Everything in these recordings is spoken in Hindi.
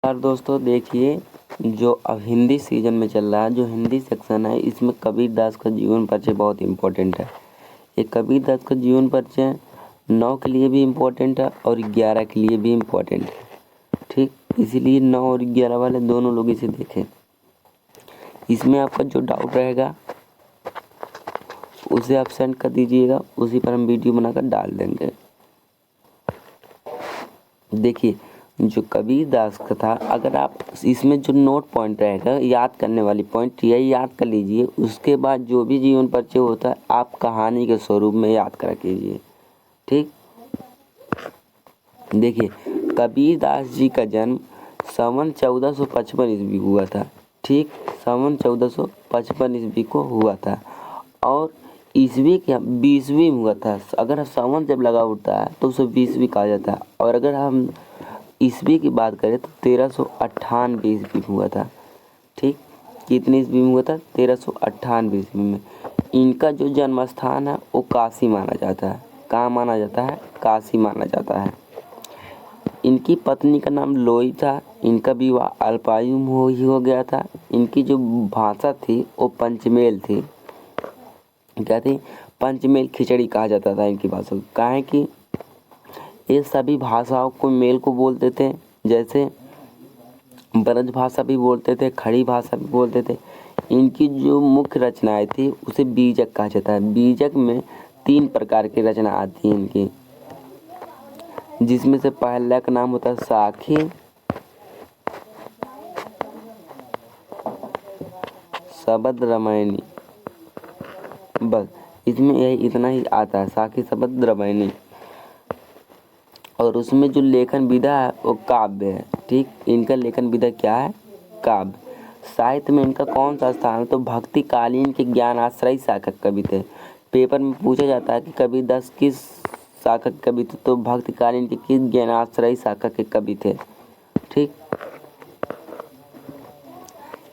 यार दोस्तों देखिए, जो अब हिंदी सीजन में चल रहा है, जो हिंदी सेक्शन है, इसमें कबीर दास का जीवन परिचय बहुत इम्पोर्टेंट है। ये कबीर दास का जीवन परिचय 9 के लिए भी इम्पोर्टेंट है और 11 के लिए भी इम्पोर्टेंट है। ठीक, इसीलिए 9 और 11 वाले दोनों लोग इसे देखें। इसमें आपका जो डाउट रहेगा उसे आप सेंड कर दीजिएगा, उसी पर हम वीडियो बनाकर डाल देंगे। देखिए, जो कबीर दास का था, अगर आप इसमें जो नोट पॉइंट रहेगा, याद करने वाली पॉइंट, यही याद कर लीजिए। उसके बाद जो भी जीवन परिचय होता है आप कहानी के स्वरूप में याद करा कीजिए। ठीक, देखिए, कबीर दास जी का जन्म सन 1455 ईस्वी हुआ था। ठीक, सन 1455 ईस्वी को हुआ था और ईस्वी क्या 20वीं में हुआ था। अगर सन जब लगा उठता है तो उसे 20वीं कहा जाता है, और अगर हम ईस्वी की बात करें तो 1398 ईस्वी में हुआ था। ठीक, कितनी ईस्वी में हुआ था? 1398 ईस्वी में। इनका जो जन्म स्थान है वो काशी माना जाता है। कहाँ माना जाता है? काशी माना जाता है। इनकी पत्नी का नाम लोई था। इनका विवाह अल्पायु में हो गया था। इनकी जो भाषा थी वो पंचमेल थी। क्या थी? पंचमेल खिचड़ी कहा जाता था इनकी भाषा को। काहे कि ये सभी भाषाओं को मेल को बोलते थे। जैसे ब्रज भाषा भी बोलते थे, खड़ी भाषा भी बोलते थे। इनकी जो मुख्य रचनाएं थी उसे बीजक कहा जाता है। बीजक में 3 प्रकार की रचना आती है इनकी, जिसमें से पहला का नाम होता है साखी, शबद रामायणी। बस इसमें यही इतना ही आता है, साखी, शबद, रामायणी। और उसमें जो लेखन विधा है वो काव्य है। ठीक, इनका लेखन विधा क्या है? काव्य। साहित्य में इनका कौन सा स्थान है? तो भक्ति कालीन के ज्ञान आश्रय शाखा कवि थे। पेपर में पूछा जाता है कि कबीर दास किस शाखा के कवि थे, तो भक्ति कालीन के किस ज्ञान आश्रय शाखा के कवि थे। ठीक,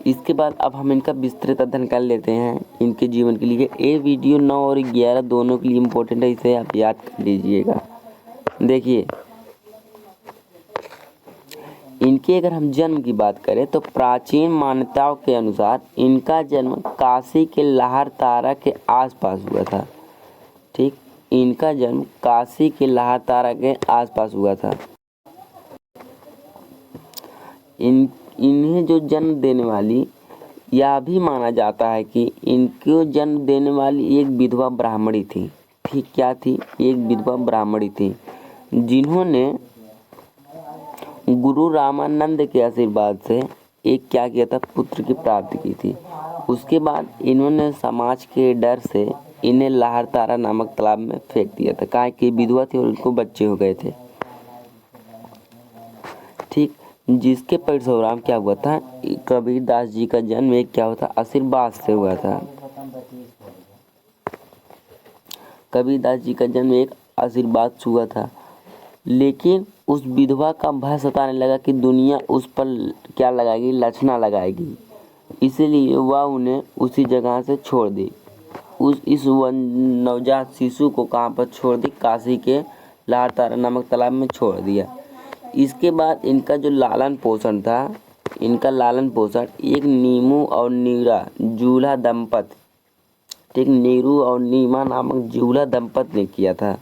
इसके बाद अब हम इनका विस्तृत अध्ययन कर लेते हैं इनके जीवन के लिए। ये वीडियो 9 और 11 दोनों के लिए इम्पोर्टेंट है, इसे आप याद कर लीजिएगा। देखिए, इनके अगर हम जन्म की बात करें तो प्राचीन मान्यताओं के अनुसार इनका जन्म काशी के लाहर तारा के आसपास हुआ था। ठीक, इनका जन्म काशी के लाहर तारा के आसपास हुआ था। इन्हें जो जन्म देने वाली, यह भी माना जाता है कि इनको जन्म देने वाली एक विधवा ब्राह्मणी थी। ठीक, क्या थी? एक विधवा ब्राह्मणी थी, जिन्होंने गुरु रामानंद के आशीर्वाद से एक क्या किया था? पुत्र की प्राप्ति की थी। उसके बाद इन्होंने समाज के डर से इन्हें लाहर तारा नामक तालाब में फेंक दिया था। काहे कि विधवा थी और उनको बच्चे हो गए थे। ठीक, जिसके परिणाम क्या हुआ था? कबीर दास जी का जन्म एक क्या हुआ था? आशीर्वाद से हुआ था। कबीर दास जी का जन्म एक आशीर्वाद से हुआ था, लेकिन उस विधवा का भय सताने लगा कि दुनिया उस पर क्या लगाएगी? लछना लगाएगी। इसलिए वह उन्हें उसी जगह से छोड़ दी। इस नवजात शिशु को कहाँ पर छोड़ दी? काशी के लाहर तारा नामक तालाब में छोड़ दिया। इसके बाद इनका जो लालन पोषण था, इनका लालन पोषण एक नीमू और नीरा जूल्हा दंपत, ठीक, नीरू और नीमा नामक जूल्हा दंपत ने किया था।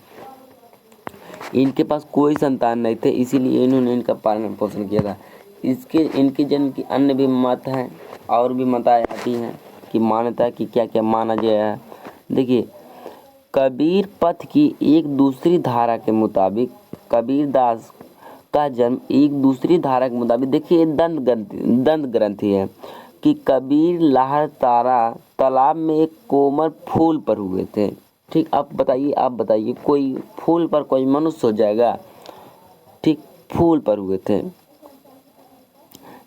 इनके पास कोई संतान नहीं थे, इसीलिए इन्होंने इनका पालन पोषण किया था। इनके जन्म की अन्य भी मत हैं और भी मताएं आती हैं कि मान्यता की क्या क्या माना गया है। देखिए, कबीर पथ की एक दूसरी धारा के मुताबिक कबीर दास का जन्म एक दूसरी धारा के मुताबिक, देखिए दंत ग्रंथि है कि कबीर लाहर तारा तालाब में एक कोमल फूल पर हुए थे। ठीक, आप बताइए कोई फूल पर कोई मनुष्य हो जाएगा? ठीक, फूल पर हुए थे।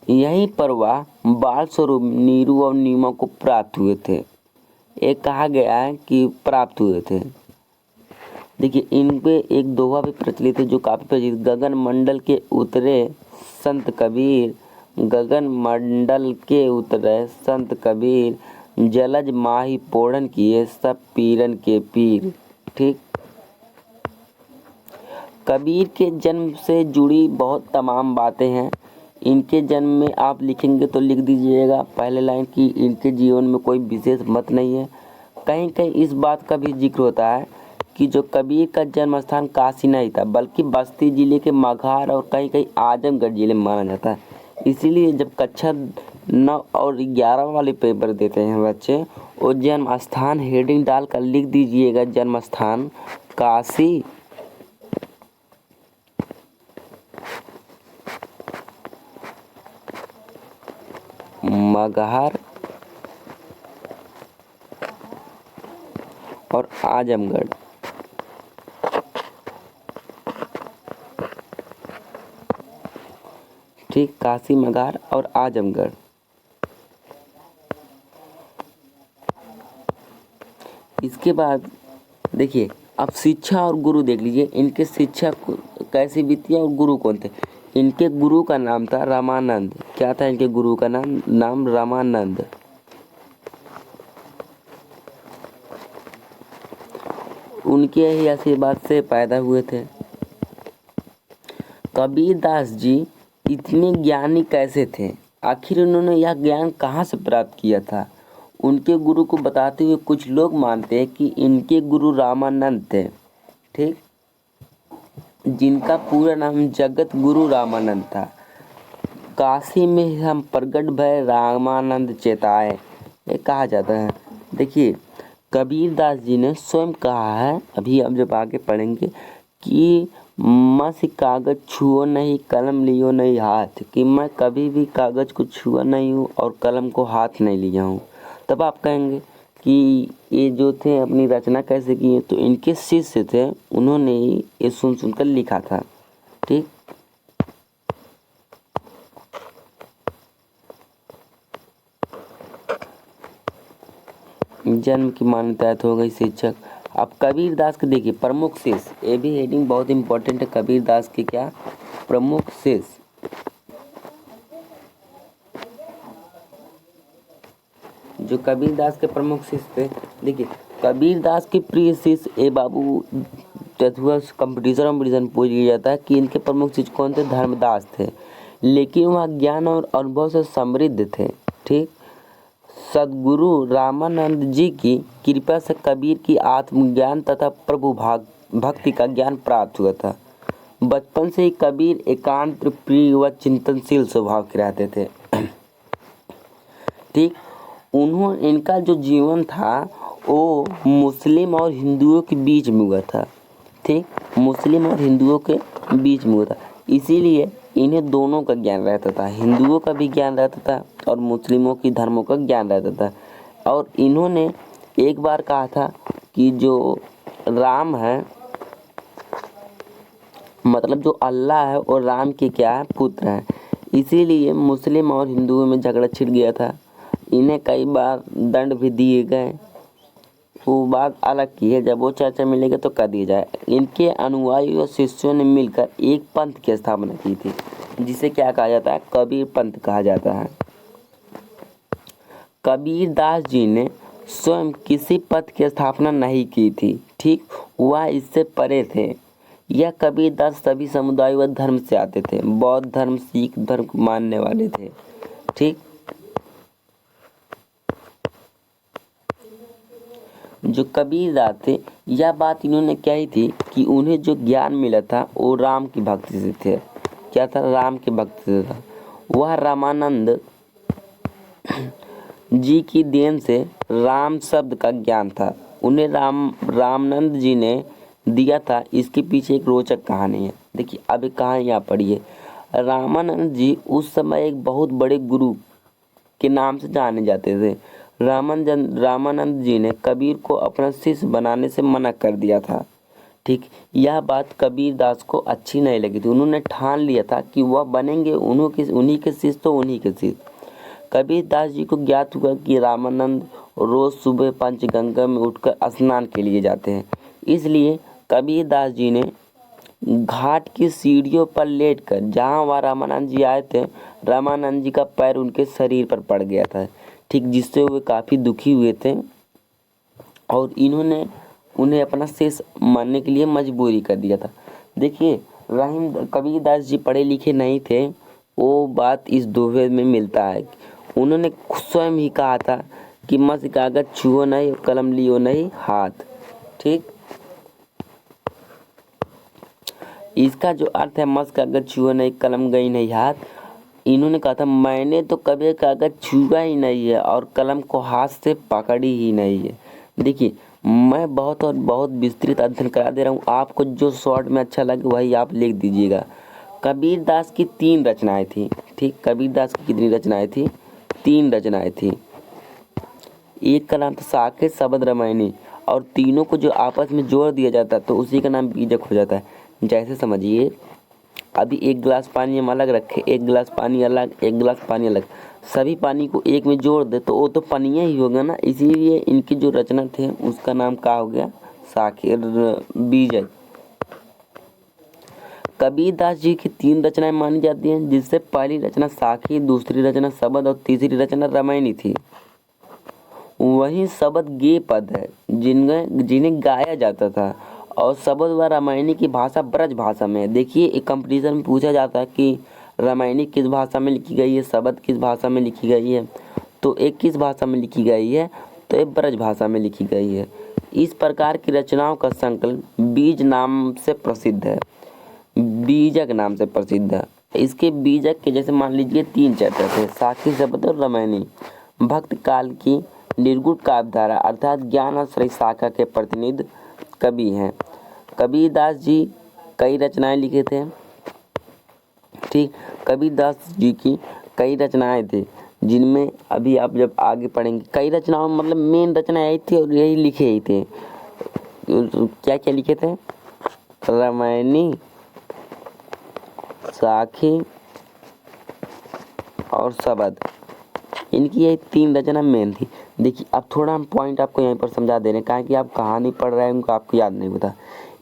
यहीं पर वह बाल स्वरूप नीरू और नीमा को प्राप्त हुए थे। एक कहा गया है कि प्राप्त हुए थे। देखिए, इन पे एक दोहा भी प्रचलित है जो काफी प्रचलित, गगन मंडल के उतरे संत कबीर, गगन मंडल के उतरे संत कबीर, जलज माही पोढ़न किए सब पीरन के पीर। ठीक, कबीर के जन्म से जुड़ी बहुत तमाम बातें हैं। इनके जन्म में आप लिखेंगे तो लिख दीजिएगा पहले लाइन कि इनके जीवन में कोई विशेष मत नहीं है। कहीं कहीं इस बात का भी जिक्र होता है कि जो कबीर का जन्म स्थान काशी नहीं था बल्कि बस्ती जिले के मगहर और कहीं कहीं आजमगढ़ जिले में माना जाता है। इसीलिए जब कक्षा 9 और 11 वाले पेपर देते हैं बच्चे, वो जन्म स्थान हेडिंग डालकर लिख दीजिएगा जन्म स्थान काशी, मगहर और आजमगढ़। ठीक, काशी, मगहर और आजमगढ़। इसके बाद देखिए अब शिक्षा और गुरु देख लीजिए, इनके शिक्षा कैसी बीती है और गुरु कौन थे। इनके गुरु का नाम था रामानंद। क्या था इनके गुरु का नाम रामानंद। उनके ही आशीर्वाद से पैदा हुए थे। कबीर दास जी इतने ज्ञानी कैसे थे, आखिर उन्होंने यह ज्ञान कहाँ से प्राप्त किया था। उनके गुरु को बताते हुए कुछ लोग मानते हैं कि इनके गुरु रामानंद थे, ठीक, जिनका पूरा नाम जगत गुरु रामानंद था। काशी में हम प्रगट भय रामानंद चेताए, ये कहा जाता है। देखिए कबीर दास जी ने स्वयं कहा है, अभी हम जब आगे पढ़ेंगे, कि मसी कागज छुओ नहीं कलम लियो नहीं हाथ, कि मैं कभी भी कागज को छुआ नहीं हूँ और कलम को हाथ नहीं लिया हूँ। तब आप कहेंगे कि ये जो थे अपनी रचना कैसे किए, तो इनके शिष्य थे, उन्होंने ही ये सुनकर लिखा था। ठीक, जन्म की मान्यता तो हो गई शिक्षक। अब कबीर दास के देखिए प्रमुख शिष्य, ये भी हेडिंग बहुत इंपॉर्टेंट है। कबीर दास के क्या प्रमुख शिष्य, जो कबीर दास के प्रमुख शिष्य थे। देखिए कबीर दास के प्रिय शिष्य ए बाबू कंपटीशन पूछ लिया जाता है कि इनके प्रमुख शिष्य कौन थे। धर्मदास थे, लेकिन वह ज्ञान और अनुभव से समृद्ध थे। ठीक, सदगुरु रामानंद जी की कृपा से कबीर की आत्मज्ञान तथा प्रभु भक्ति का ज्ञान प्राप्त हुआ था। बचपन से ही कबीर एकांत प्रिय व चिंतनशील स्वभाव के रहते थे। ठीक, इनका जो जीवन था वो मुस्लिम और हिंदुओं के बीच में हुआ था। ठीक, मुस्लिम और हिंदुओं के बीच में हुआ था, इसीलिए इन्हें दोनों का ज्ञान रहता था, हिंदुओं का भी ज्ञान रहता था और मुस्लिमों की धर्मों का ज्ञान रहता था। और इन्होंने एक बार कहा था कि जो राम है, मतलब जो अल्लाह है और राम के क्या है, पुत्र हैं। इसीलिए मुस्लिम और हिंदुओं में झगड़ा छिड़ गया था। इन्हें कई बार दंड भी दिए गए, वो बात अलग की है, जब वो चर्चा मिलेगा तो कर दिया जाए। इनके अनुयायी और शिष्यों ने मिलकर एक पंथ की स्थापना की थी, जिसे क्या कहा जाता है, कबीर पंथ कहा जाता है। कबीर दास जी ने स्वयं किसी पंथ की स्थापना नहीं की थी। ठीक, वह इससे परे थे। यह कबीर दास सभी समुदाय व धर्म से आते थे, बौद्ध धर्म, सिख धर्म को मानने वाले थे। ठीक, जो कबीर दास थे, यह बात इन्होंने कही थी कि उन्हें जो ज्ञान मिला था वो राम की भक्ति से थे। क्या था, राम की भक्ति से था। वह रामानंद जी की देन से राम शब्द का ज्ञान था, उन्हें रामानंद जी ने दिया था। इसके पीछे एक रोचक कहानी है। देखिए अब एक कहानी आप पढ़िए। रामानंद जी उस समय एक बहुत बड़े गुरु के नाम से जाने जाते थे। रामानंद जी ने कबीर को अपना शिष्य बनाने से मना कर दिया था। ठीक, यह बात कबीर दास को अच्छी नहीं लगी थी। उन्होंने ठान लिया था कि वह बनेंगे उन्हीं के शिष्य तो उन्हीं के शिष्य। कबीर दास जी को ज्ञात हुआ कि रामानंद रोज सुबह पंचगंगा में उठकर स्नान के लिए जाते हैं, इसलिए कबीर दास जी ने घाट की सीढ़ियों पर लेटकर, जहां वह रामानंद जी आए थे, रामानंद जी का पैर उनके शरीर पर पड़ गया था। ठीक, जिससे वे काफ़ी दुखी हुए थे और इन्होंने उन्हें अपना शेष मानने के लिए मजबूरी कर दिया था। देखिए कबीर दास जी पढ़े लिखे नहीं थे, वो बात इस दोहे में मिलता है। उन्होंने स्वयं ही कहा था कि मस कागज छुओ नहीं, कलम लियो नहीं हाथ। ठीक, इसका जो अर्थ है मस कागज छुओ नहीं, कलम गई नहीं हाथ, इन्होंने कहा था मैंने तो कभी कागज छुआ ही नहीं है और कलम को हाथ से पकड़ी ही नहीं है। देखिए, मैं बहुत और बहुत विस्तृत अध्ययन करा दे रहा हूँ, आपको जो शॉर्ट में अच्छा लगे वही आप लिख दीजिएगा। कबीर दास की 3 रचनाएं थी। ठीक, कबीर दास की कितनी रचनाएं थी? 3 रचनाएं थी। एक का नाम था साकेत, शबद, रामायणी, और तीनों को जो आपस में जोड़ दिया जाता है तो उसी का नाम बीजक हो जाता है। जैसे समझिए, अभी एक गिलास पानी हम अलग रखे, एक गिलास पानी अलग, एक गिलास पानी अलग, सभी पानी को एक में जोड़ दे तो वो तो पनिया ही होगा ना। इसीलिए इनकी जो रचना थे उसका नाम क्या हो गया? साकेत, बीजक। कबीर दास जी की 3 रचनाएं मानी जाती हैं, जिससे पहली रचना साखी, दूसरी रचना शबद और तीसरी रचना रामायणी थी। वही शबद गेय पद है जिन्हें गाया जाता था, और शबद व रामायणी की भाषा ब्रज भाषा में है। देखिए, एक कंपटीशन में पूछा जाता है कि रामायणी किस भाषा में लिखी गई है, शबद किस भाषा में लिखी गई है, तो एक किस भाषा में लिखी गई है, तो एक ब्रज भाषा में लिखी गई है। इस प्रकार की रचनाओं का संकलन बीज नाम से प्रसिद्ध है, बीजक नाम से प्रसिद्ध है। इसके बीजक के जैसे मान लीजिए 3 चैप्टर थे, साखी, शबद और रामायणी। भक्त काल की निर्गुण काव्यधारा अर्थात ज्ञान और श्रेय शाखा के प्रतिनिधि कवि हैं। कबीर दास जी कई रचनाएं लिखे थे। ठीक, कबीर दास जी की कई रचनाएं थे, जिनमें अभी आप जब आगे पढ़ेंगे कई रचनाओं मतलब मेन रचना यही थी और यही लिखे ही थे। क्या क्या लिखे थे? रामायणी, साखी और शबद, इनकी यही 3 रचना मेन थी। देखिए, अब थोड़ा हम पॉइंट आपको यहीं पर समझा दे रहे हैं, कहा कि आप कहानी पढ़ रहे हैं आपको याद नहीं होता।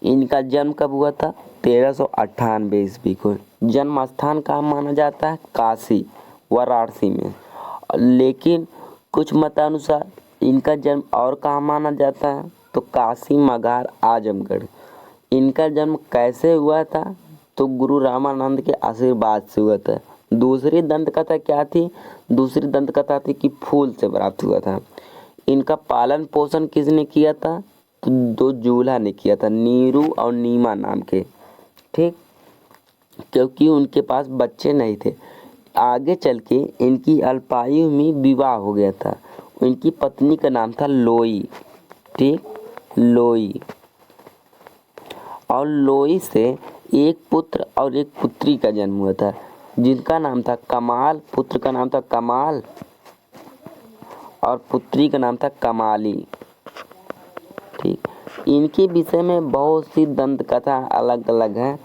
इनका जन्म कब हुआ था? 1398 ईस्वी को। जन्म स्थान कहाँ माना जाता है? काशी, वाराणसी में। लेकिन कुछ मतानुसार इनका जन्म और कहाँ माना जाता है? तो काशी, मगहर, आजमगढ़। इनका जन्म कैसे हुआ था? तो गुरु रामानंद के आशीर्वाद से हुआ था। दूसरी दंत कथा क्या थी? दूसरी दंत कथा थी कि फूल से प्राप्त हुआ था। इनका पालन पोषण किसने किया था? तो 2 दूल्हा ने किया था, नीरू और नीमा नाम के। ठीक, क्योंकि उनके पास बच्चे नहीं थे। आगे चल के इनकी अल्पायु में विवाह हो गया था। इनकी पत्नी का नाम था लोई। ठीक, लोई, और लोई से एक पुत्र और एक पुत्री का जन्म हुआ था, जिनका नाम था कमाल। पुत्र का नाम था कमाल और पुत्री का नाम था कमाली। ठीक, इनके विषय में बहुत सी दंत कथा अलग अलग हैं।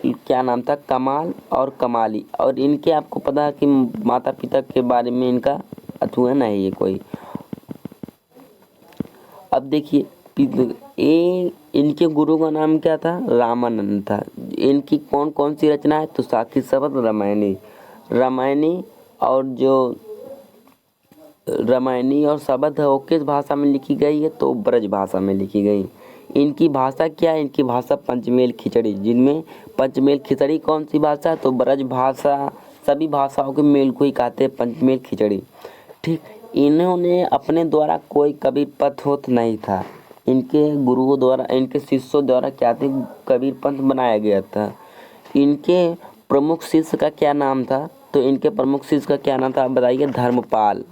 क्या नाम था? कमाल और कमाली। और इनके आपको पता है कि माता पिता के बारे में इनका अथुआ नहीं है कोई। अब देखिए, इनके गुरु का नाम क्या था? रामानंद था। इनकी कौन कौन सी रचना है? तो साखी, शबद, रामायणी। रामायणी और जो रामायणी और शबद है वो किस भाषा में लिखी गई है? तो ब्रज भाषा में लिखी गई। इनकी भाषा क्या है? इनकी भाषा पंचमेल खिचड़ी, जिनमें पंचमेल खिचड़ी कौन सी भाषा? तो ब्रज भाषा। सभी भाषाओं के मेल को ही कहते हैं पंचमेल खिचड़ी। ठीक, इन्होंने अपने द्वारा कोई कबीर पथ होत नहीं था। इनके गुरुओं द्वारा, इनके शिष्यों द्वारा क्या थे? कबीर पंथ बनाया गया था। इनके प्रमुख शिष्य का क्या नाम था? तो इनके प्रमुख शिष्य का क्या नाम था आप बताइए? धर्मपाल।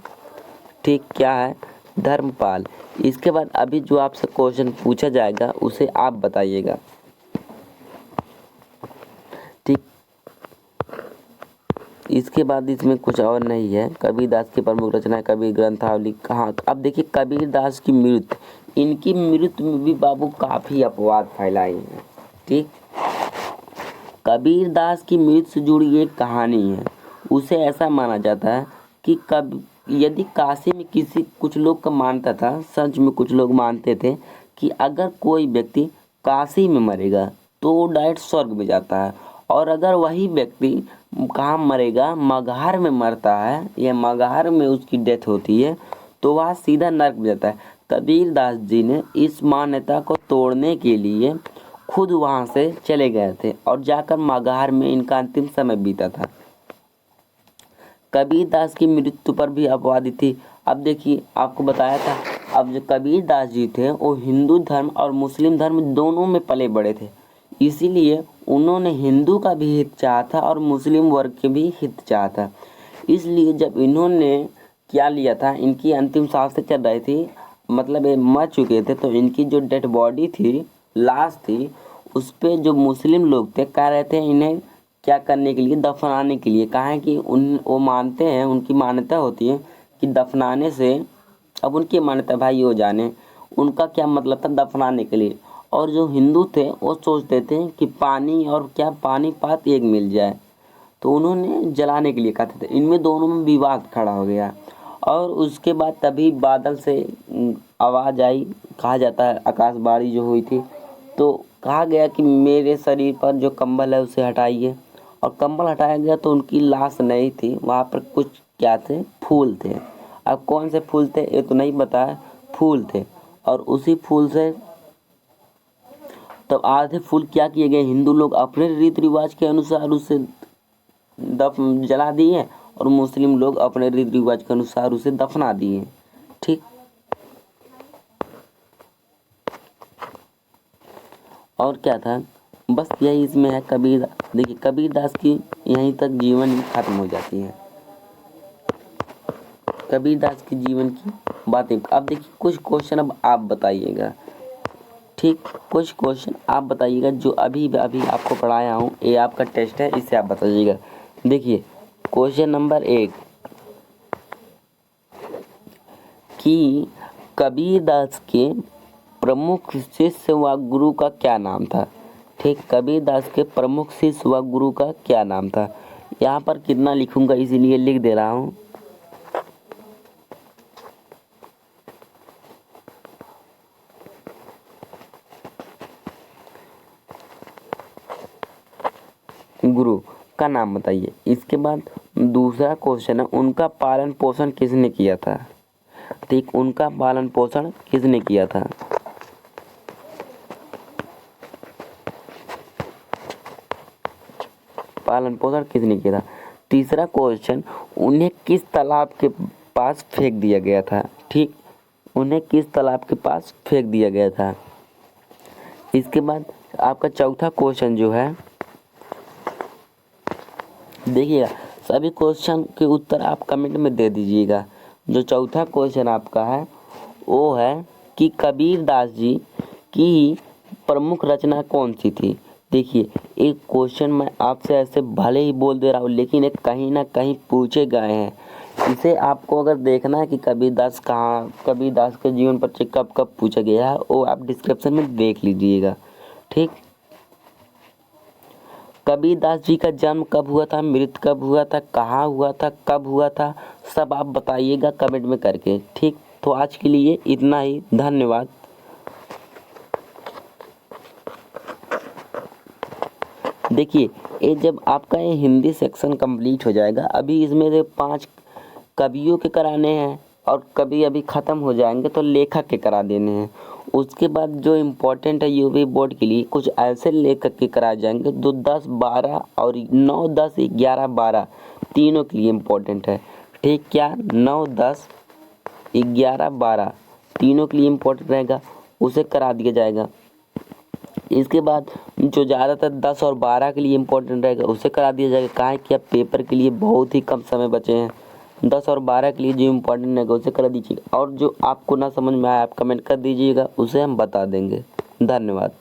ठीक, क्या है? धर्मपाल। इसके बाद अभी जो आपसे क्वेश्चन पूछा जाएगा उसे आप बताइएगा। ठीक, इसके बाद इसमें कुछ और नहीं है। कबीर दास की प्रमुख रचना कबीर ग्रंथावली कहाँ? अब देखिए, कबीर दास की मृत्यु, इनकी मृत्यु में भी बाबू काफ़ी अपवाद फैलाई है। ठीक, कबीर दास की मृत्यु से जुड़ी एक कहानी है। उसे ऐसा माना जाता है कि यदि काशी में कुछ लोग का मानता था, सच में कुछ लोग मानते थे कि अगर कोई व्यक्ति काशी में मरेगा तो वो डायरेक्ट स्वर्ग में जाता है, और अगर वही व्यक्ति कहाँ मरेगा? मगहर में मरता है या मगहर में उसकी डेथ होती है तो वह सीधा नरक में जाता है। कबीर दास जी ने इस मान्यता को तोड़ने के लिए खुद वहाँ से चले गए थे और जाकर मगहर में इनका अंतिम समय बीता था। कबीर दास की मृत्यु पर भी अपवादी थी। अब देखिए आपको बताया था, अब जो कबीर दास जी थे वो हिंदू धर्म और मुस्लिम धर्म दोनों में पले बड़े थे, इसीलिए उन्होंने हिंदू का भी हित चाहा था और मुस्लिम वर्ग के भी हित चाहा था। इसलिए जब इन्होंने क्या लिया था, इनकी अंतिम सांसें चल रही थी, मतलब ये मर चुके थे, तो इनकी जो डेड बॉडी थी, लाश थी, उस पे जो मुस्लिम लोग थे कह रहे थे इन्हें क्या करने के लिए, दफनाने के लिए। कहा है कि वो मानते हैं, उनकी मान्यता होती है कि दफनाने से, अब उनकी मान्यता भाई हो जाने, उनका क्या मतलब था दफनाने के लिए। और जो हिंदू थे वो सोचते थे कि पानी और क्या पानी पात एक मिल जाए, तो उन्होंने जलाने के लिए कहते थे। इनमें दोनों में विवाद खड़ा हो गया और उसके बाद तभी बादल से आवाज़ आई, कहा जाता है आकाशवाणी जो हुई थी, तो कहा गया कि मेरे शरीर पर जो कंबल है उसे हटाइए, और कंबल हटाया गया तो उनकी लाश नहीं थी, वहाँ पर कुछ क्या थे, फूल थे। अब कौन से फूल थे ये तो नहीं पता है, फूल थे। और उसी फूल से तब आधे फूल क्या किए गए, हिंदू लोग अपने रीति रिवाज के अनुसार उसे जला दिए और मुस्लिम लोग अपने रीति रिवाज के अनुसार उसे दफना दिए। ठीक, और क्या था, बस यही इसमें है। कबीर, देखिए कबीर दास की यहीं तक जीवन खत्म हो जाती है, कबीर दास की जीवन की बातें। अब देखिए कुछ क्वेश्चन अब आप बताइएगा, ठीक, कुछ क्वेश्चन आप बताइएगा जो अभी अभी आपको पढ़ाया हूँ, ये आपका टेस्ट है, इसे आप बताइएगा। देखिए क्वेश्चन नंबर 1 कि कबीर दास के प्रमुख शिष्य व गुरु का क्या नाम था। ठीक, कबीर दास के प्रमुख शिष्य व गुरु का क्या नाम था। यहाँ पर कितना लिखूंगा इसीलिए लिख दे रहा हूँ। गुरु का नाम बताइए। इसके बाद दूसरा क्वेश्चन है, उनका पालन पोषण किसने किया था। ठीक, उनका पालन पोषण किसने किया था। पालन पोषण किसने किया था। तीसरा क्वेश्चन, उन्हें किस तालाब के पास फेंक दिया गया था। ठीक, उन्हें किस तालाब के पास फेंक दिया गया था। इसके बाद आपका चौथा क्वेश्चन जो है, देखिएगा सभी क्वेश्चन के उत्तर आप कमेंट में दे दीजिएगा। जो चौथा क्वेश्चन आपका है वो है कि कबीर दास जी की प्रमुख रचना कौन सी थी। देखिए एक क्वेश्चन मैं आपसे ऐसे भले ही बोल दे रहा हूँ, लेकिन एक कहीं ना कहीं पूछे गए हैं। इसे आपको अगर देखना है कि कबीर दास कहाँ, कबीर दास के जीवन पर कब कब पूछा गया है, वो आप डिस्क्रिप्शन में देख लीजिएगा। ठीक, कबीर दास जी का जन्म कब हुआ था, मृत्यु कब हुआ था, कहाँ हुआ था, कब हुआ था, सब आप बताइएगा कमेंट में करके। ठीक, तो आज के लिए इतना ही, धन्यवाद। देखिए ये जब आपका ये हिंदी सेक्शन कंप्लीट हो जाएगा, अभी इसमें से 5 कवियों के कराने हैं और कभी अभी ख़त्म हो जाएंगे तो लेखक के करा देने हैं। उसके बाद जो इम्पोर्टेंट है यूपी बोर्ड के लिए कुछ ऐसे लेखक के कराए जाएंगे जो 10, 12 और 9, 10, 11, 12 तीनों के लिए इम्पोर्टेंट है। ठीक, क्या 9, 10, 11, 12 तीनों के लिए इम्पोर्टेंट रहेगा, उसे करा दिया जाएगा। इसके बाद जो ज़्यादातर 10 और 12 के लिए इम्पोर्टेंट रहेगा उसे करा दिया जाएगा। कहा है कि अब पेपर के लिए बहुत ही कम समय बचे हैं, 10 और 12 के लिए जो इम्पोर्टेंट रहेगा उसे करा दीजिएगा, और जो आपको ना समझ में आया आप कमेंट कर दीजिएगा, उसे हम बता देंगे। धन्यवाद।